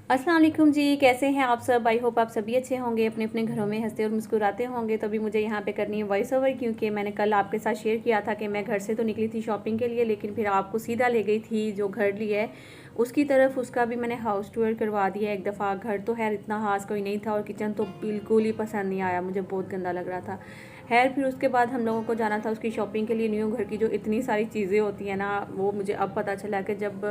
अस्सलाम वालेकुम जी, कैसे हैं आप सब। आई होप आप सभी अच्छे होंगे, अपने अपने घरों में हंसते और मुस्कुराते होंगे। तो अभी मुझे यहाँ पे करनी है वॉइस ओवर, क्योंकि मैंने कल आपके साथ शेयर किया था कि मैं घर से तो निकली थी शॉपिंग के लिए, लेकिन फिर आपको सीधा ले गई थी जो घर लिया है उसकी तरफ। उसका भी मैंने हाउस टूर करवा दिया एक दफ़ा। घर तो खैर इतना खास कोई नहीं था और किचन तो बिल्कुल ही पसंद नहीं आया, मुझे बहुत गंदा लग रहा था। खैर फिर उसके बाद हम लोगों को जाना था उसकी शॉपिंग के लिए। न्यू घर की जो इतनी सारी चीज़ें होती हैं ना, वो मुझे अब पता चला कि जब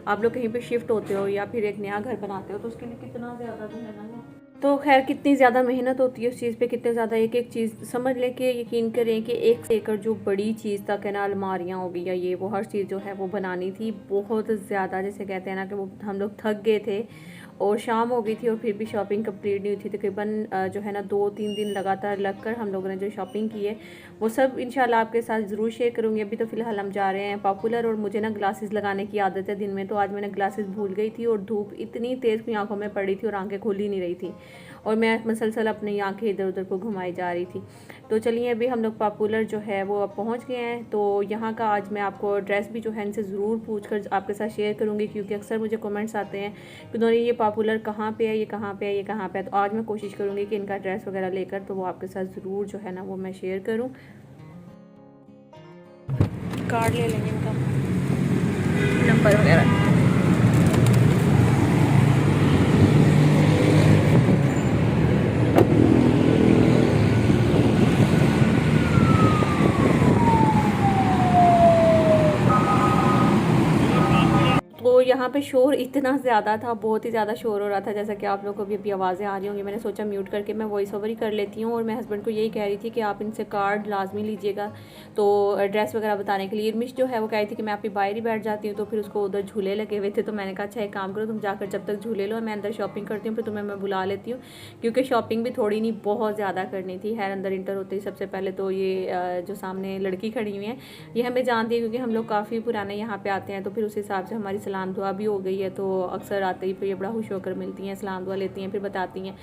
आप लोग कहीं पे शिफ्ट होते हो या फिर एक नया घर बनाते हो तो उसके लिए कितना ज़्यादा जो है ना, तो खैर कितनी ज़्यादा मेहनत होती है उस चीज़ पे, कितने ज़्यादा एक एक चीज़ समझ लें कि यकीन करें कि एक से एकड़ जो बड़ी चीज़ तक है ना, अलमारियाँ हो गई या ये वो हर चीज़ जो है वो बनानी थी बहुत ज़्यादा। जैसे कहते हैं ना कि वो हम लोग थक गए थे और शाम हो गई थी और फिर भी शॉपिंग कंप्लीट नहीं हुई थी। तकरीबन जो है ना 2-3 दिन लगातार लगकर हम लोगों ने जो शॉपिंग की है वो सब इंशाल्लाह आपके साथ ज़रूर शेयर करूँगी। अभी तो फ़िलहाल हम जा रहे हैं पॉपुलर, और मुझे ना ग्लासेस लगाने की आदत है दिन में, तो आज मैंने ग्लासेस भूल गई थी और धूप इतनी तेज़ की आंखों में पड़ी थी और आंखें खुल ही नहीं रही थी और मैं मसलसल अपनी आंखें इधर उधर को घुमाई जा रही थी। तो चलिए अभी हम लोग पॉपुलर जो है वो अब पहुंच गए हैं। तो यहाँ का आज मैं आपको एड्रेस भी जो है इनसे ज़रूर पूछ कर आपके साथ शेयर करूँगी, क्योंकि अक्सर मुझे कमेंट्स आते हैं कि उन्होंने ये पॉपुलर कहाँ पे है, ये कहाँ पे है, ये कहाँ पे है। तो आज मैं कोशिश करूँगी कि इनका एड्रेस वगैरह लेकर तो वो आपके साथ ज़रूर जो है ना वो मैं शेयर करूँ। कार्ड ले लेंगे इनका, नंबर वगैरह। तो यहाँ पे शोर इतना ज़्यादा था, बहुत ही ज़्यादा शोर हो रहा था, जैसा कि आप लोगों को भी अभी आवाज़ें आ रही होंगी। मैंने सोचा म्यूट करके मैं वॉइस ओवर ही कर लेती हूँ। और मैं हस्बैंड को यही कह रही थी कि आप इनसे कार्ड लाजमी लीजिएगा, तो एड्रेस वगैरह बताने के लिए। इरमिश जो है वो कह रही थी कि मैं आपकी बाहर ही बैठ जाती हूँ, तो फिर उसको उधर झूले लगे हुए थे। तो मैंने कहा अच्छा एक काम करो, तुम जाकर जब तक झूले लो, मैं अंदर शॉपिंग करती हूँ, फिर तुम्हें मैं बुला लेती हूँ, क्योंकि शॉपिंग भी थोड़ी नहीं बहुत ज़्यादा करनी थी। खैर अंदर इंटर होते ही सबसे पहले तो ये जो सामने लड़की खड़ी हुई है ये हमें जानती है, क्योंकि हम लोग काफ़ी पुराने यहाँ पे आते हैं, तो फिर उस हिसाब से हमारी सलाम दुआ भी हो गई है। तो अक्सर आते ही फिर ये बड़ा खुश होकर मिलती हैं, सलाम दुआ लेती हैं, फिर बताती हैं।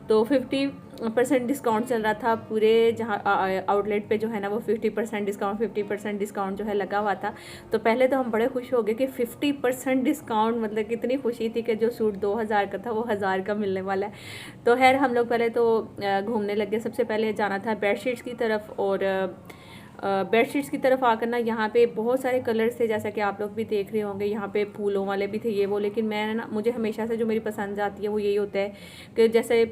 तो 50% डिस्काउंट चल रहा था पूरे जहाँ आउटलेट पे जो है ना, वो 50% डिस्काउंट जो है लगा हुआ था। तो पहले तो हम बड़े खुश हो गए कि 50% डिस्काउंट, मतलब कितनी खुशी थी कि जो सूट 2000 का था वो 1000 का मिलने वाला है। तो खैर हम लोग पहले तो घूमने लगे। सबसे पहले जाना था बेडशीट्स की तरफ, और बेडशीट्स की तरफ आकर ना यहाँ पे बहुत सारे कलर्स थे, जैसा कि आप लोग भी देख रहे होंगे। यहाँ पे फूलों वाले भी थे ये वो, लेकिन मैं ना, मुझे हमेशा से जो मेरी पसंद आती है वो यही होता है कि जैसे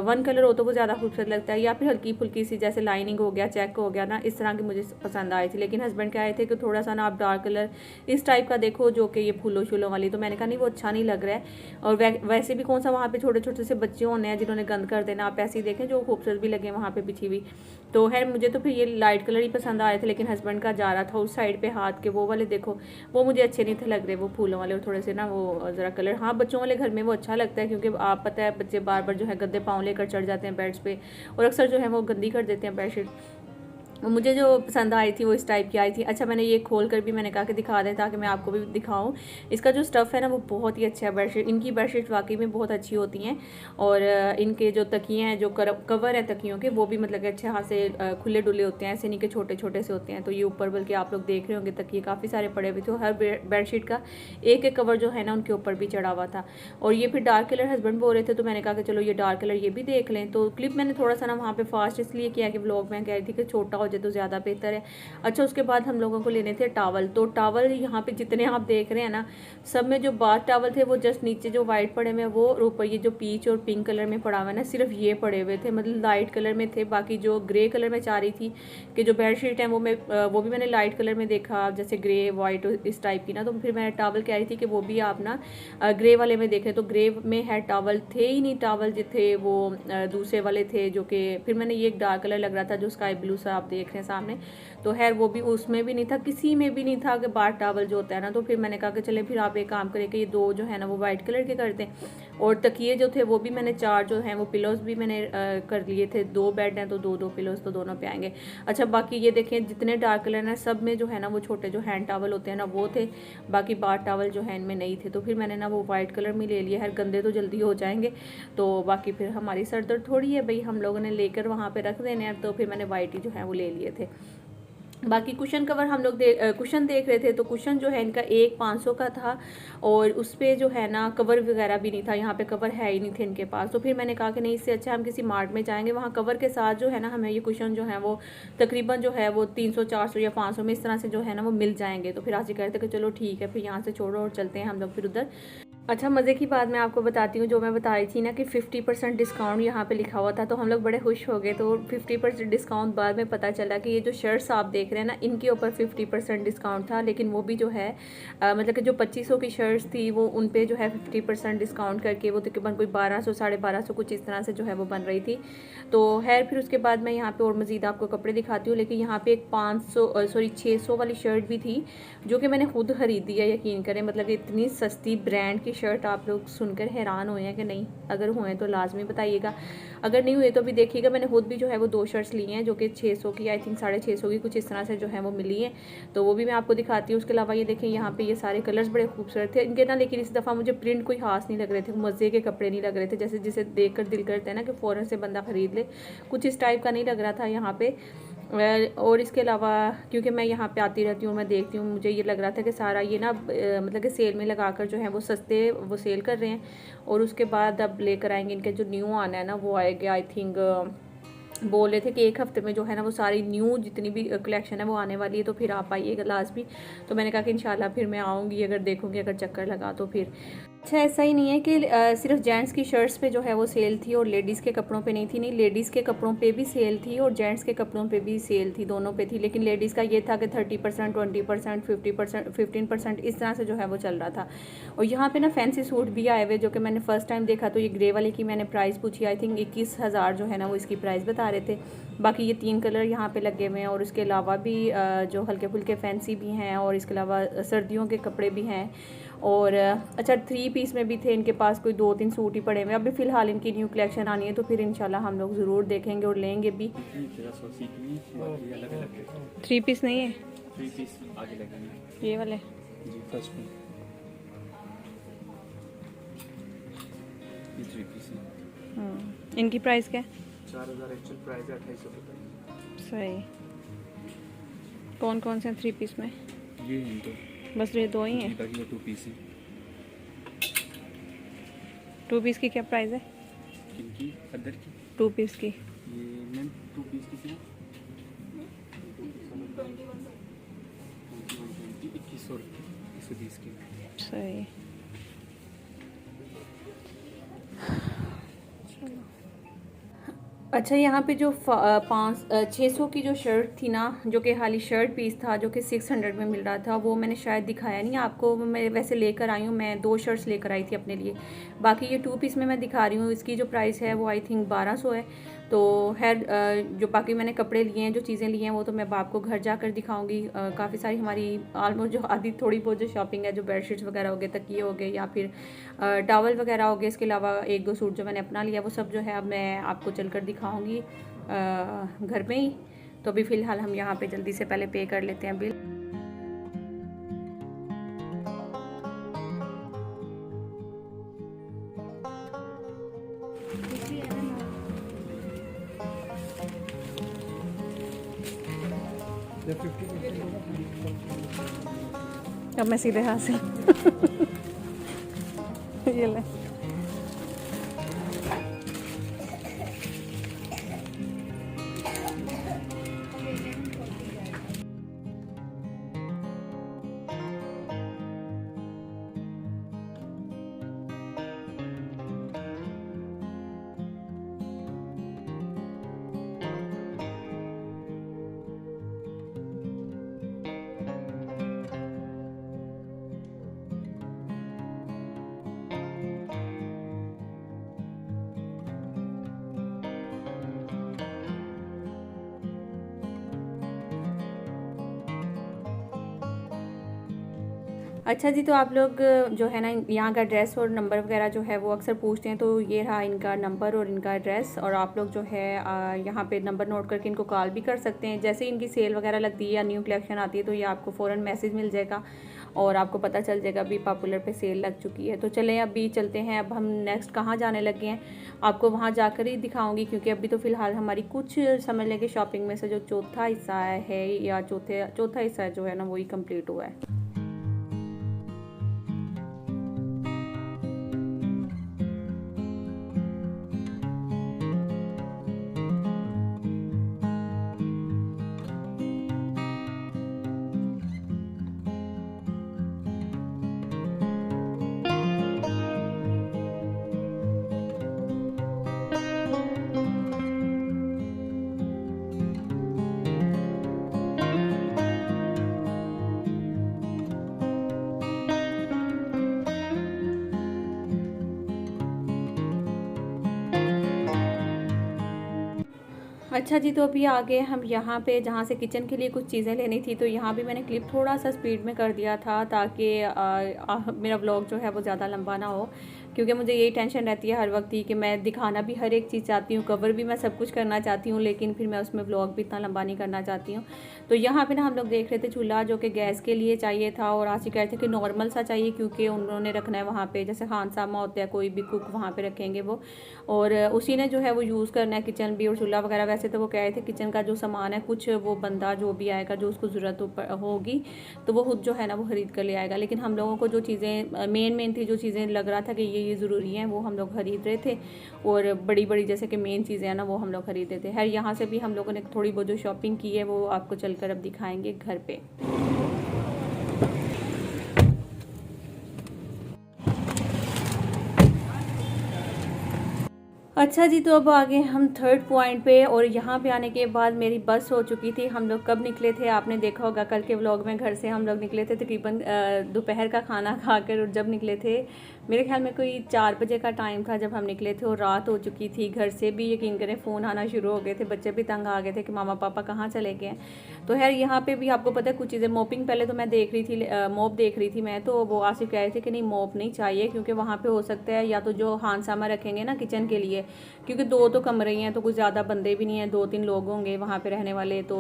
वन कलर हो तो वो ज़्यादा खूबसूरत लगता है, या फिर हल्की फुल्की सी जैसे लाइनिंग हो गया, चेक हो गया ना, इस तरह की मुझे पसंद आई थी। लेकिन हस्बैंड कह रहे थे कि थोड़ा सा ना आप डार्क कलर इस टाइप का देखो, जो कि ये फूलों शूलों वाली। तो मैंने कहा नहीं वो अच्छा नहीं लग रहा है, और वैसे भी कौन सा वहाँ पे छोटे छोटे से बच्चे होने हैं जिन्होंने गंद कर देना, आप ऐसे ही देखें जो खूबसूरत भी लगे वहाँ पे बिछी हुई। तो खैर मुझे तो फिर ये लाइट कलर ही पसंद आ रहे थे, लेकिन हस्बैंड का जा रहा था उस साइड पे हाथ के वो वाले, देखो वो मुझे अच्छे नहीं थे लग रहे, वो फूलों वाले और थोड़े से ना वो ज़रा कलर। हाँ बच्चों वाले घर में वो अच्छा लगता है, क्योंकि आप पता है बच्चे बार बार जो है गद्दे पाँव लेकर चढ़ जाते हैं बेड्स पे, और अक्सर जो है वो गंदी कर देते हैं बेडशीट। मुझे जो पसंद आई थी वो इस टाइप की आई थी। अच्छा मैंने ये खोल कर भी मैंने कहा कि दिखा दें ताकि मैं आपको भी दिखाऊं। इसका जो स्टफ़ है ना वो बहुत ही अच्छा है। बेडशीट, इनकी बेडशीट वाकई में बहुत अच्छी होती हैं, और इनके जो तकिए हैं, जो कवर है तकियों के, वो भी मतलब अच्छे हाथ से खुले डुले होते हैं, ऐसे नहीं कि छोटे छोटे से होते हैं। तो ये ऊपर बल्कि आप लोग देख रहे होंगे तकिए काफ़ी सारे पड़े हुए थे, हर बेडशीट का एक एक कवर जो है ना उनके ऊपर भी चढ़ा हुआ था। और ये फिर डार्क कलर हस्बैंड बोल रहे थे, तो मैंने कहा कि चलो ये डार्क कलर ये भी देख लें। तो क्लिप मैंने थोड़ा सा ना वहाँ पे फास्ट इसलिए किया कि व्लॉग में कह रही थी कि छोटा हो जाए तो ज़्यादा बेहतर है। अच्छा उसके बाद हम लोगों को लेने थे टावल। तो टावल यहाँ पे जितने आप देख रहे हैं ना, सब में जो बाथ टावल थे वो जस्ट नीचे जो वाइट पड़े हुए वो, और ऊपर ये जो पीच और पिंक कलर में पड़ा हुआ है ना, सिर्फ ये पड़े हुए थे, मतलब लाइट कलर में थे। बाकी जो ग्रे कलर में चाह रही थी कि जो बेडशीट है वो भी मैंने लाइट कलर में देखा, जैसे ग्रे वाइट इस टाइप की ना। तो फिर मैंने टावल कह रही थी कि वो भी आप ना ग्रे वाले में देखें। तो ग्रे में है टावल थे ही नहीं, टावल जो थे वो दूसरे वाले थे, जो कि फिर मैंने ये एक डार्क कलर लग रहा था जो स्काई ब्लू सा आप देख रहे हैं सामने, तो खैर वो भी उसमें भी नहीं था, किसी में भी नहीं था कि बाथ टावल जो होता है ना। तो फिर मैंने कहा कि चले फिर आप एक काम करें कि ये दो जो है ना वो वाइट कलर के कर दें। और तकिए जो थे वो भी मैंने 4 जो हैं वो पिलोज भी मैंने कर लिए थे। 2 बेड हैं तो 2-2 पिलोज तो दोनों पे आएंगे। अच्छा बाकी ये देखें जितने डार्क कलर हैं सब में जो है ना वो छोटे जो हैंड टावल होते हैं ना वो थे, बाकी बाथ टावल जो है इनमें नहीं थे। तो फिर मैंने ना वो वाइट कलर में ले लिया है, गंदे तो जल्दी हो जाएंगे। तो बाकी फिर हमारी सर दर्द थोड़ी है भाई, हम लोगों ने लेकर वहाँ पर रख देने हैं, तो फिर मैंने वाइट ही जो है वो ले लिए थे। बाकी कुशन कवर हम लोग कुशन देख रहे थे, तो कुशन जो है इनका एक 500 का था और उस पर जो है ना कवर वगैरह भी नहीं था, यहाँ पे कवर है ही नहीं थे इनके पास। तो फिर मैंने कहा कि नहीं, इससे अच्छा हम किसी मार्ट में जाएंगे, वहाँ कवर के साथ जो है ना हमें ये कुशन जो है वो तकरीबन जो है वो 300 400 या 500 में इस तरह से जो है ना वो मिल जाएंगे। तो फिर आज ये कहते कि चलो ठीक है, फिर यहाँ से छोड़ो और चलते हैं हम लोग फिर उधर। अच्छा, मज़े की बात मैं आपको बताती हूँ, जो मैं बता रही थी ना कि 50% डिस्काउंट यहाँ पे लिखा हुआ था, तो हम लोग बड़े खुश हो गए। तो 50% डिस्काउंट बाद में पता चला कि ये जो शर्ट्स आप देख रहे हैं ना, इनके ऊपर 50% डिस्काउंट था, लेकिन वो भी जो है मतलब कि जो 2500 की शर्ट्स थी वो उन पे जो है 50% डिस्काउंट करके वो तकरीबन कोई 1200 1250 कुछ इस तरह से जो है वो बन रही थी। तो खैर फिर उसके बाद मैं यहाँ पर और मज़ीद आपको कपड़े दिखाती हूँ, लेकिन यहाँ पर एक 600 वाली शर्ट भी थी जो कि मैंने खुद ख़रीदी है, यकीन करें। मतलब कि इतनी सस्ती ब्रांड की शर्ट, आप लोग सुनकर हैरान हुए हैं कि नहीं? अगर हुए तो लाजमी बताइएगा, अगर नहीं हुए तो भी देखिएगा। मैंने खुद भी जो है वो 2 शर्ट्स ली हैं जो कि 600 की, आई थिंक 650 की कुछ इस तरह से जो है वो मिली है, तो वो भी मैं आपको दिखाती हूँ। उसके अलावा ये देखें, यहाँ पे ये सारे कलर्स बड़े खूबसूरत थे इनके ना, लेकिन इस दफ़ा मुझे प्रिंट कोई खास नहीं लग रहे थे, मज़े के कपड़े नहीं लग रहे थे, जैसे जिसे देख कर दिल करते हैं ना कि फ़ौरन से बंदा ख़रीद ले, कुछ इस टाइप का नहीं लग रहा था यहाँ पे। और इसके अलावा क्योंकि मैं यहाँ पे आती रहती हूँ, मैं देखती हूँ, मुझे ये लग रहा था कि सारा ये ना मतलब कि सेल में लगाकर जो है वो सस्ते वो सेल कर रहे हैं, और उसके बाद अब लेकर आएंगे इनके जो न्यू आना है ना वो आएगा, आई थिंक बोल रहे थे कि 1 हफ्ते में जो है ना वो सारी न्यू जितनी भी कलेक्शन है वो आने वाली है, तो फिर आप आइएगा लाजमी। तो मैंने कहा कि इंशाल्लाह फिर मैं आऊँगी, अगर देखूँगी, अगर चक्कर लगा तो फिर। अच्छा, ऐसा ही नहीं है कि सिर्फ जेंट्स की शर्ट्स पे जो है वो सेल थी और लेडीज़ के कपड़ों पे नहीं थी, नहीं, लेडीज़ के कपड़ों पे भी सेल थी और जेंट्स के कपड़ों पे भी सेल थी, दोनों पे थी। लेकिन लेडीज़ का ये था कि 30%, 20%, 50%, 15% इस तरह से जो है वो चल रहा था। और यहाँ पे ना फैंसी सूट भी आए हुए, जो कि मैंने फ़र्स्ट टाइम देखा। तो ये ग्रे वाले की मैंने प्राइस पूछी, आई थिंक 21,000 जो है ना वो इसकी प्राइस बता रहे थे। बाकी ये 3 कलर यहाँ पे लगे हुए हैं, और उसके अलावा भी जो हल्के फुल्के फैंसी भी हैं, और इसके अलावा सर्दियों के कपड़े भी हैं। और अच्छा, 3 पीस में भी थे इनके पास, कोई 2-3 सूट ही पड़े हुए। अभी फ़िलहाल इनकी न्यू कलेक्शन आनी है, तो फिर इंशाल्लाह हम लोग ज़रूर देखेंगे और लेंगे भी। 3 पीस नहीं है, 3 पीस आगे लगेंगे ये वाले जी, फर्स्ट में ये 3 पीस है। इनकी प्राइस क्या है? 4000 एक्चुअल प्राइस है, 2800 सही। कौन कौन से 3 पीस में? ये हैं तो बस ये 2 ही हैं। बाकी वो 2 पीस है। 2 पीस की क्या प्राइस है? इनकी अदर की 2 पीस की ये मैम 2 पीस की थी 2100 120 की। सही। अच्छा, यहाँ पे जो 600 की जो शर्ट थी ना, जो कि खाली शर्ट पीस था, जो कि 600 में मिल रहा था, वो मैंने शायद दिखाया नहीं आपको। मैं वैसे लेकर आई हूँ, मैं 2 शर्ट्स लेकर आई थी अपने लिए। बाकी ये 2 पीस में मैं दिखा रही हूँ, इसकी जो प्राइस है वो आई थिंक 1200 है। तो खैर जो बाकी मैंने कपड़े लिए हैं, जो चीज़ें ली हैं, वो तो मैं आपको घर जाकर दिखाऊंगी। काफ़ी सारी हमारी ऑलमोस्ट जो आधी थोड़ी बहुत जो शॉपिंग है, जो बेडशीट्स वगैरह हो गए, तकिए हो गए, या फिर टॉवल वगैरह हो गए, इसके अलावा 1-2 सूट जो मैंने अपना लिया, वो सब जो है अब मैं आपको चलकर दिखाऊंगी घर में ही। तो अभी फ़िलहाल हम यहाँ पे जल्दी से पहले पे कर लेते हैं बिल। अब मैं सीधे हाथ से ये ले। अच्छा जी, तो आप लोग जो है ना यहाँ का एड्रेस और नंबर वगैरह जो है वो अक्सर पूछते हैं, तो ये रहा इनका नंबर और इनका एड्रेस। और आप लोग जो है यहाँ पे नंबर नोट करके इनको कॉल भी कर सकते हैं। जैसे इनकी सेल वगैरह लगती है या न्यू कलेक्शन आती है, तो ये आपको फ़ौरन मैसेज मिल जाएगा। और आपको पता चल जाएगा अभी पॉपुलर पे सेल लग चुकी है। तो चलें अभी चलते हैं। अब हम नेक्स्ट कहाँ जाने लगे हैं आपको वहाँ जाकर ही दिखाऊंगी, क्योंकि अभी तो फ़िलहाल हमारी कुछ समझ लें कि शॉपिंग में से जो चौथा हिस्सा है या चौथा हिस्सा जो है ना वही कंप्लीट हुआ है। अच्छा जी, तो अभी आ गए हम यहाँ पे जहाँ से किचन के लिए कुछ चीज़ें लेनी थी। तो यहाँ भी मैंने क्लिप थोड़ा सा स्पीड में कर दिया था ताकि मेरा व्लॉग जो है वो ज़्यादा लंबा ना हो, क्योंकि मुझे यही टेंशन रहती है हर वक्त ही कि मैं दिखाना भी हर एक चीज़ चाहती हूँ, कवर भी मैं सब कुछ करना चाहती हूँ, लेकिन फिर मैं उसमें व्लॉग भी इतना लंबा नहीं करना चाहती हूँ। तो यहाँ पे ना हम लोग देख रहे थे चूल्हा जो कि गैस के लिए चाहिए था, और आसिफ कह रहे थे कि नॉर्मल सा चाहिए क्योंकि उन्होंने रखना है वहाँ पे, जैसे खानसामा होता है कोई भी कुक वहाँ पे रखेंगे वो, और उसी ने जो है वो यूज़ करना है किचन भी और चूल्हा वगैरह। वैसे तो वो कह रहे थे किचन का जो सामान है कुछ वो बंदा जो भी आएगा जो उसको ज़रूरत होगी तो वो खुद जो है ना वो ख़रीद कर ले आएगा, लेकिन हम लोगों को जो चीज़ें मेन थी, जो चीज़ें लग रहा था कि ये ज़रूरी हैं, वो हम लोग ख़रीद रहे थे, और बड़ी बड़ी जैसे कि मेन चीज़ें हैं ना वो हम लोग ख़रीद रहे थे। खैर यहाँ से भी हम लोगों ने थोड़ी बहुत जो शॉपिंग की है वो आपको चलकर अब दिखाएंगे घर पे। अच्छा जी, तो अब आ गए हम थर्ड पॉइंट पे, और यहाँ पे आने के बाद मेरी बस हो चुकी थी। हम लोग कब निकले थे आपने देखा होगा कल के व्लॉग में, घर से हम लोग निकले थे तकरीबन दोपहर का खाना खाकर, और जब निकले थे मेरे ख्याल में कोई 4 बजे का टाइम था जब हम निकले थे, और रात हो चुकी थी। घर से भी यकीन करें फ़ोन आना शुरू हो गए थे, बच्चे भी तंग आ गए थे कि मामा पापा कहाँ चले गए हैं। तो खैर यहाँ पे भी आपको पता है कुछ चीज़ें, मोपिंग पहले तो मैं देख रही थी, मोप देख रही थी मैं, तो वो आसिफ कह रहे थे कि नहीं मोप नहीं चाहिए, क्योंकि वहाँ पे हो सकता है या तो जो खानसामा रखेंगे ना किचन के लिए, क्योंकि 2 तो कमरे ही हैं तो कुछ ज़्यादा बंदे भी नहीं हैं, 2-3 लोग होंगे वहाँ पे रहने वाले, तो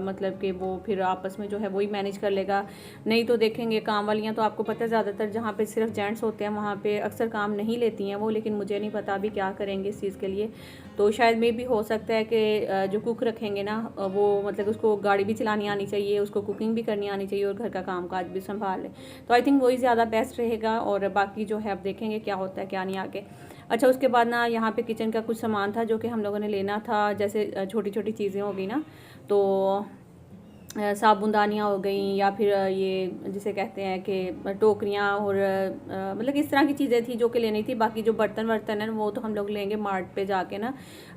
मतलब कि वो फिर आपस में जो है वही मैनेज कर लेगा। नहीं तो देखेंगे काम वालियाँ, तो आपको पता है ज़्यादातर जहाँ पे सिर्फ जेंट्स होते हैं वहाँ पे अक्सर काम नहीं लेती हैं वो, लेकिन मुझे नहीं पता अभी क्या करेंगे इस चीज़ के लिए। तो शायद में भी हो सकता है कि जो कुक रखेंगे ना वो मतलब उसको गाड़ी भी चलानी आनी चाहिए, उसको कुकिंग भी करनी आनी चाहिए और घर का काम काज भी संभाल ले, तो आई थिंक वही ज़्यादा बेस्ट रहेगा। और बाकी जो है अब देखेंगे क्या होता है क्या नहीं आगे। अच्छा, उसके बाद ना यहाँ पे किचन का कुछ सामान था जो कि हम लोगों ने लेना था, जैसे छोटी छोटी चीज़ें हो गई ना, तो साबुनदानियाँ हो गई, या फिर ये जिसे कहते हैं कि टोकरियाँ, और मतलब इस तरह की चीज़ें थी जो कि लेनी थी। बाकी जो बर्तन वर्तन है वो तो हम लोग लेंगे मार्ट पे जाके ना,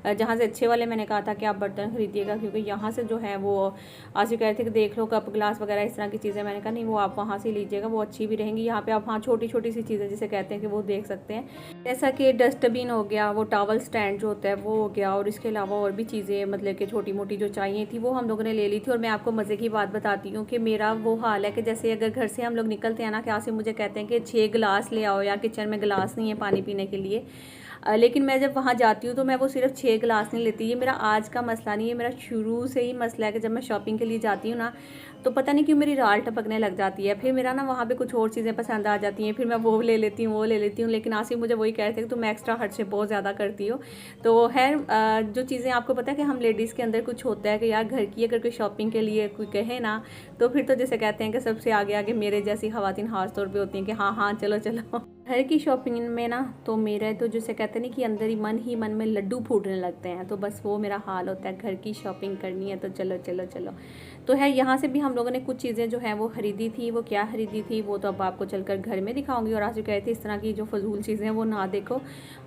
जहाँ से अच्छे वाले मैंने कहा था कि आप बर्तन खरीदिएगा, क्योंकि यहाँ से जो है वो आज कह रहे थे कि देख लो कप ग्लास वगैरह इस तरह की चीज़ें, मैंने कहा नहीं वो आप वहाँ से लीजिएगा, वो अच्छी भी रहेंगी। यहाँ पर आप हाँ छोटी छोटी सी चीज़ें जिसे कहते हैं कि वो देख सकते हैं, जैसा कि डस्टबिन हो गया, वो टावल स्टैंड जो होता है वो हो गया, और इसके अलावा और भी चीज़ें मतलब कि छोटी मोटी जो चाहिए थी वो हम लोगों ने ले ली थी। और मैं आपको मज़े की बात बताती हूँ कि मेरा वो हाल है कि जैसे अगर घर से हम लोग निकलते हैं ना, क्या से मुझे कहते हैं कि 6 गिलास ले आओ, या किचन में गिलास नहीं है पानी पीने के लिए, लेकिन मैं जब वहाँ जाती हूँ तो मैं वो सिर्फ 6 गिलास नहीं लेती। ये मेरा आज का मसला नहीं है, मेरा शुरू से ही मसला है कि जब मैं शॉपिंग के लिए जाती हूँ ना तो पता नहीं क्यों मेरी राल टपकने लग जाती है, फिर मेरा ना वहाँ पे कुछ और चीज़ें पसंद आ जाती हैं, फिर मैं वो ले लेती हूँ वो ले लेती हूँ। लेकिन आसिफ मुझे वही कह रहे थे कि तुम एक्स्ट्रा खर्चे बहुत ज़्यादा करती हो। तो खैर जो चीज़ें आपको पता है कि हम लेडीज़ के अंदर कुछ होता है कि यार घर की अगर कोई शॉपिंग के लिए कोई कहे ना तो फिर तो जैसे कहते हैं कि सबसे आगे आगे मेरे जैसी ख़वातीन खास तौर पर होती हैं कि हाँ हाँ चलो चलो। घर की शॉपिंग में ना तो मेरा तो जैसे कहते हैं ना कि अंदर ही मन में लड्डू फूटने लगते हैं, तो बस वो मेरा हाल होता है, घर की शॉपिंग करनी है तो चलो चलो चलो। तो है यहाँ से भी हम लोगों ने कुछ चीज़ें जो है वो ख़रीदी थी, वो क्या ख़रीदी थी वो तो अब आपको चलकर घर में दिखाऊंगी। और आज कहे थे इस तरह की जो फजूल चीज़ें हैं वो ना देखो,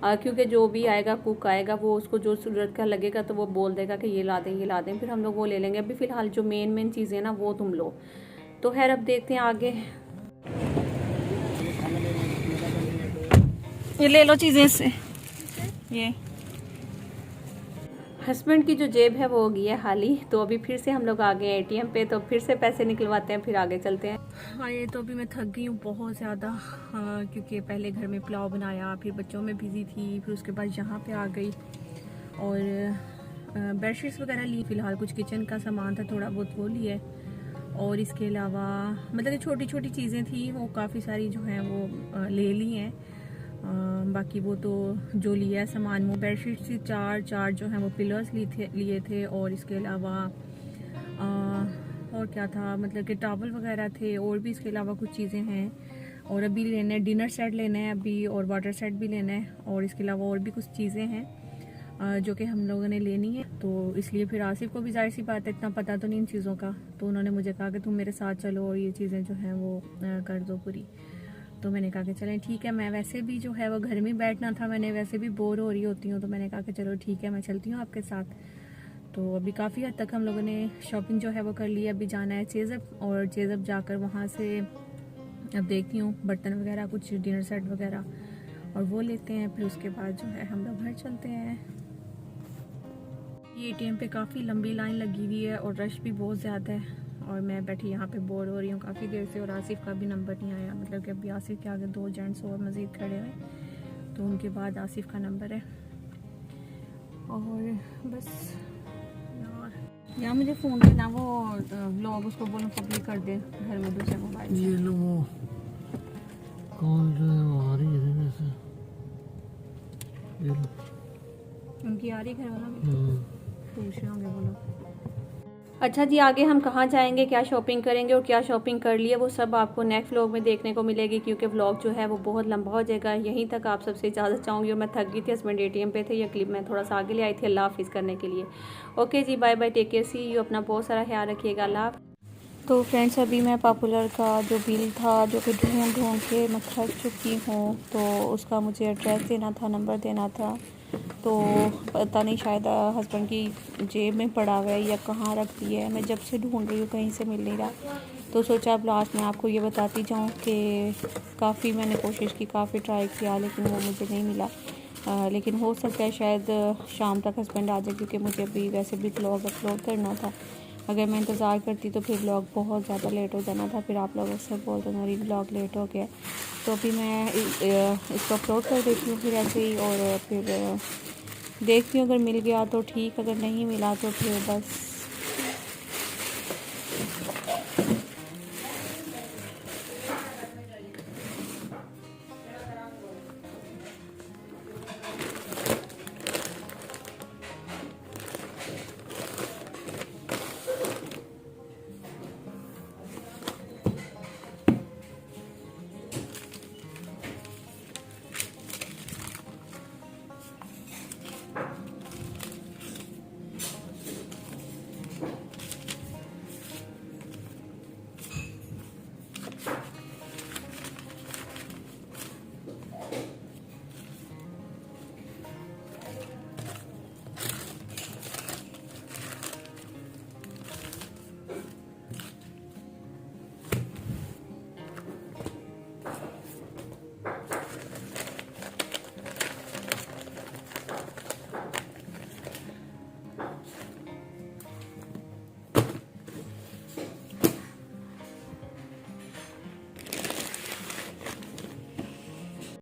क्योंकि जो भी आएगा कुक आएगा वो उसको जो ज़रूरत का लगेगा तो वो बोल देगा कि ये ला दें, फिर हम लोग वो ले लेंगे। अभी फ़िलहाल जो मेन चीज़ें ना वो तुम लो। तो खैर अब देखते हैं आगे। ये ले लो चीज़ें इससे। ये हस्बैंड की जो जेब है वो हो गई है खाली, तो अभी फिर से हम लोग आ गए एटीएम पे, तो फिर से पैसे निकलवाते हैं फिर आगे चलते हैं। हाँ ये तो अभी मैं थक गई हूँ बहुत ज़्यादा, क्योंकि पहले घर में पुलाव बनाया, फिर बच्चों में बिज़ी थी, फिर उसके बाद यहाँ पे आ गई और बेडशीट्स वगैरह ली। फ़िलहाल कुछ किचन का सामान था थोड़ा बहुत वो लिया, और इसके अलावा मतलब छोटी छोटी चीज़ें थी वो काफ़ी सारी जो हैं वो ले ली हैं। बाकी वो तो जो लिया सामान, वो बेडशीट थी चार जो हैं वो पिलर्स लिए थे और इसके अलावा और क्या था, मतलब कि टॉवल वगैरह थे और भी इसके अलावा कुछ चीज़ें हैं। और अभी लेना है डिनर सेट लेना है अभी, और वाटर सेट भी लेना है, और इसके अलावा और भी कुछ चीज़ें हैं जो कि हम लोगों ने लेनी है। तो इसलिए फिर आसिफ को भी जाहिर सी बात है इतना पता तो नहीं इन चीज़ों का, तो उन्होंने मुझे कहा कि तुम मेरे साथ चलो और ये चीज़ें जो हैं वो कर दो पूरी। तो मैंने कहा कि चलें ठीक है, मैं वैसे भी जो है वो घर में बैठना था, मैंने वैसे भी बोर हो रही होती हूँ, तो मैंने कहा कि चलो ठीक है मैं चलती हूँ आपके साथ। तो अभी काफ़ी हद तक हम लोगों ने शॉपिंग जो है वो कर ली है। अभी जाना है चेज़अप, और चेज़अप जाकर वहाँ से अब देखती हूँ बर्तन वगैरह कुछ डिनर सेट वगैरह और वो लेते हैं, फिर उसके बाद जो है हम लोग घर चलते हैं। ये ATM पे काफ़ी लंबी लाइन लगी हुई है और रश भी बहुत ज़्यादा है, और मैं बैठी यहाँ पे बोर हो रही हूँ काफ़ी देर से, और आसिफ का भी नंबर नहीं आया, मतलब कि अभी आसिफ के आगे 2 जेंट्स और मज़ीद खड़े हैं, तो उनके बाद आसिफ का नंबर है। और बस यार मुझे फ़ोन पे ना वो व्लॉग उसको बोलो पब्लिक कर दे घर में दूसरे मोबाइल से। ये लो वो कॉल जो है वो आ रही है इधर से, ये लो। उनकी आ रही घर वाला भी पूछ रहे होंगे बोलो। अच्छा जी, आगे हम कहाँ जाएंगे, क्या शॉपिंग करेंगे और क्या शॉपिंग कर लिए, वो सब आपको नेक्स्ट व्लॉग में देखने को मिलेगी, क्योंकि व्लॉग जो है वो बहुत लंबा हो जाएगा। यहीं तक आप सबसे इजाज़त चाहूँगी, और मैं थक गई थी, हस्बैंड ATM पे थे, ये क्लिप मैं थोड़ा सा आगे ले आई थी अल्लाह हाफिज़ करने के लिए। ओके जी, bye bye, take care, see you, अपना बहुत सारा ख्याल रखिएगा, अल्लाह। तो फ्रेंड्स अभी मैं पॉपुलर का जो बिल था जो कि ढूंढ के मैं थक चुकी हूँ, तो उसका मुझे एड्रेस देना था, नंबर देना था, तो पता नहीं शायद हस्बैंड की जेब में पड़ा हुआ है या कहाँ रख दिया है, मैं जब से ढूंढ रही हूँ कहीं से मिल नहीं रहा। तो सोचा अब लास्ट में आपको ये बताती जाऊँ कि काफ़ी मैंने कोशिश की, काफ़ी ट्राई किया, लेकिन वो मुझे नहीं मिला। लेकिन हो सकता है शायद शाम तक हस्बैंड आ जाए, क्योंकि मुझे अभी वैसे भी व्लॉग अपलोड करना था। अगर मैं इंतज़ार करती तो फिर व्लॉग बहुत ज़्यादा लेट हो जाना था, फिर आप लोग अक्सर बोलते हैं व्लॉग लेट हो गया। तो अभी मैं इसको अपलोड कर देती हूँ फिर ऐसे ही, और फिर देखती हूँ अगर मिल गया तो ठीक, अगर नहीं मिला तो फिर बस